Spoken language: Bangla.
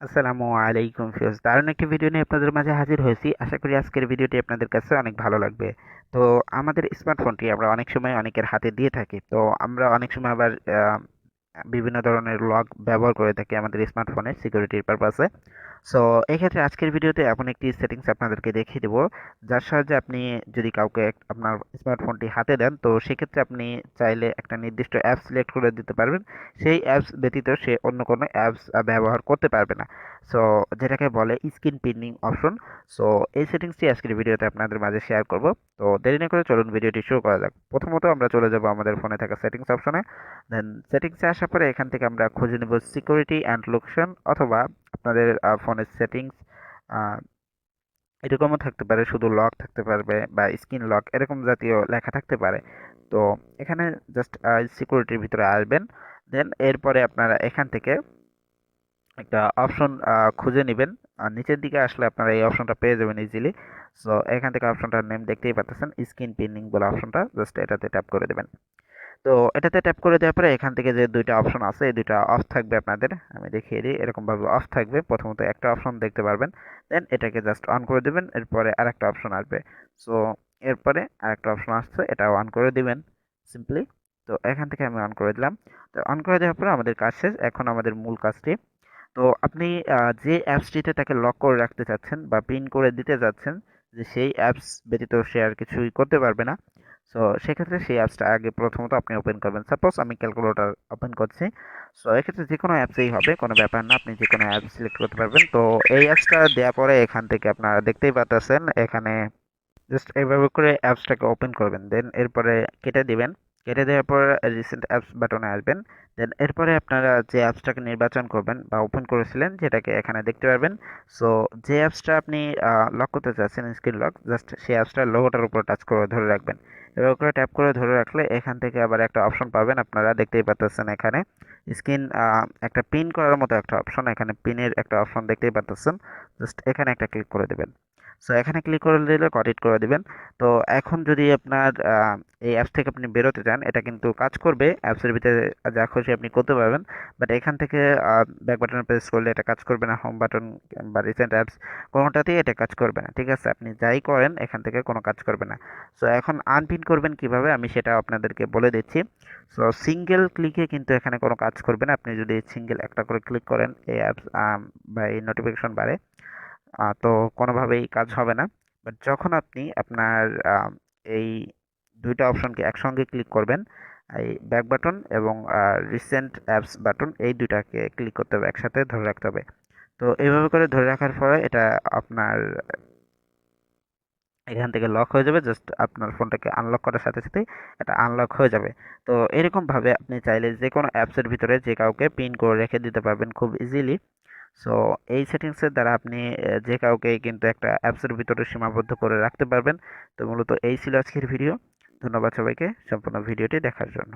আসসালামু আলাইকুম ফিরোজ, দারুণ একটি ভিডিও নিয়ে আপনাদের মাঝে হাজির হয়েছি। আশা করি আজকের ভিডিওটি আপনাদের কাছে অনেক ভালো লাগবে। তো আমাদের স্মার্টফোনটি আমরা অনেক সময় অনেকের হাতে দিয়ে থাকি। তো আমরা অনেক সময় আবার বিভিন্ন ধরনের লক ব্যবহার করে থাকি আমাদের স্মার্টফোনের সিকিউরিটির পারপাসে। সো এক্ষেত্রে আজকের ভিডিওতে এমন একটি সেটিংস আপনাদেরকে দেখিয়ে দেবো, যার সাহায্যে আপনি যদি কাউকে আপনার স্মার্টফোনটি হাতে দেন, তো সেক্ষেত্রে আপনি চাইলে একটা নির্দিষ্ট অ্যাপ সিলেক্ট করে দিতে পারবেন। সেই অ্যাপস ব্যতীত সে অন্য কোনো অ্যাপস ব্যবহার করতে পারবে না। সো যেটাকে বলে স্ক্রিন পিনিং অপশন। সো এই সেটিংসটি আজকের ভিডিওতে আপনাদের মাঝে শেয়ার করব। তো দেরি না করে চলুন ভিডিওটি শুরু করা যাক। প্রথমত আমরা চলে যাব আমাদের ফোনে থাকা সেটিংস অপশনে। দেন সেটিংসে আসার পরে এখান থেকে আমরা খুঁজে নেব সিকিউরিটি অ্যান্ড লোকেশন, অথবা আপনাদের ফোনের সেটিংস এরকমও থাকতে পারে, শুধু লক থাকতে পারবে বা স্ক্রিন লক এরকম জাতীয় লেখা থাকতে পারে। তো এখানে জাস্ট সিকিউরিটির ভিতরে আসবেন। দেন এরপরে আপনারা এখান থেকে একটা অপশন খুঁজে নেবেন। আর নিচের দিকে আসলে আপনারা এই অপশনটা পেয়ে যাবেন ইজিলি। সো এখান থেকে অপশনটার নেম দেখতেই পাচ্ছেন, স্ক্রিন পিনিং বলে অপশনটা, জাস্ট এটাতে ট্যাপ করে দেবেন। তো এটাতে ট্যাপ করে দেওয়ার পরে এখান থেকে যে দুইটা অপশন আছে, এই দুইটা অফ থাকবে আপনাদের। আমি দেখিয়ে দিই, এরকমভাবে অফ থাকবে। প্রথমত একটা অপশন দেখতে পারবেন, দেন এটাকে জাস্ট অন করে দেবেন। এরপরে আরেকটা অপশন আসবে। সো এরপরে আরেকটা অপশন আসছে, এটা অন করে দিবেন সিম্পলি। তো এখান থেকে আমি অন করে দিলাম। তো অন করে দেওয়ার পরে আমাদের কাজ শেষ। এখন আমাদের মূল কাজটি, তো আপনি যে অ্যাপসটিতে তাকে লক করে রাখতে চাচ্ছেন বা পিন করে দিতে চাচ্ছেন, যে সেই অ্যাপস ব্যতীত সে আর কিছুই করতে পারবে না। সো সেক্ষেত্রে সেই অ্যাপসটা আগে প্রথমত আপনি ওপেন করবেন। সাপোজ আমি ক্যালকুলেটর ওপেন করছি। সো এক্ষেত্রে যে কোনো অ্যাপসেই হবে, কোনো ব্যাপার না, আপনি যে কোনো অ্যাপস সিলেক্ট করতে পারবেন। তো এই অ্যাপসটা দেওয়ার পরে এখান থেকে আপনারা দেখতেই পাচ্ছেন, এখানে জাস্ট এইভাবে করে অ্যাপসটাকে ওপেন করবেন। দেন এরপরে কেটে দিবেন। কেটে দেওয়ার পর রিসেন্ট অ্যাপস বাটনে আসবেন। দেন এরপরে আপনারা যে অ্যাপসটাকে নির্বাচন করবেন বা ওপেন করেছিলেন, যেটাকে এখানে দেখতে পারবেন। সো যে অ্যাপসটা আপনি লক করতে চাচ্ছেন, স্ক্রিন লক, জাস্ট সেই অ্যাপসটার লোগোটার উপর টাচ করে ধরে রাখবেন। এভাবে করে ট্যাপ করে ধরে রাখলে এখান থেকে আবার একটা অপশন পাবেন, আপনারা দেখতেই পাচ্ছেন এখানে স্ক্রিন, একটা পিন করার মতো একটা অপশন, এখানে পিনের একটা অপশন দেখতেই পাচ্ছেন। জাস্ট এখানে একটা ক্লিক করে দেবেন। সো এখানে ক্লিক করে দিলে কন্টিনিউ করে দিবেন। তো এখন যদি আপনার এই অ্যাপস থেকে আপনি বেরোতে চান, এটা কিন্তু কাজ করবে। অ্যাপসের ভিতরে যা খুশি আপনি করতে পারবেন, বাট এখান থেকে ব্যাক বাটনে প্রেস করলে এটা কাজ করবে না। হোম বাটন বা রিসেন্ট অ্যাপস কোনোটাতেই এটা কাজ করবে না, ঠিক আছে? আপনি যাই করেন এখান থেকে কোনো কাজ করবে না। সো এখন আনপিন করবেন কিভাবে, আমি সেটা আপনাদেরকে বলে দিচ্ছি। সো সিঙ্গেল ক্লিকে কিন্তু এখানে কোনো কাজ করবে না। আপনি যদি সিঙ্গেল একটা করে ক্লিক করেন এই অ্যাপস বা এই নোটিফিকেশন বারে, তো কোনোভাবেই কাজ হবে না। বাট যখন আপনি আপনার এই দুইটা অপশনকে একসঙ্গে ক্লিক করবেন, এই ব্যাক বাটন এবং রিসেন্ট অ্যাপস বাটন, এই দুইটাকে ক্লিক করতে হবে, একসাথে ধরে রাখতে হবে। তো এইভাবে করে ধরে রাখার পরে এটা আপনার এখান থেকে লক হয়ে যাবে। জাস্ট আপনার ফোনটাকে আনলক করার সাথে সাথেই এটা আনলক হয়ে যাবে। তো এরকমভাবে আপনি চাইলে যে কোনো অ্যাপসের ভিতরে যে কাউকে পিন করে রেখে দিতে পারবেন খুব ইজিলি। সো এই সেটিংসের দ্বারা আপনি যে কাউকে কিন্তু একটা অ্যাপসের ভিতরে সীমাবদ্ধ করে রাখতে পারবেন। তো মূলত এই ছিল আজকের ভিডিও। ধন্যবাদ সবাইকে সম্পূর্ণ ভিডিওটি দেখার জন্য।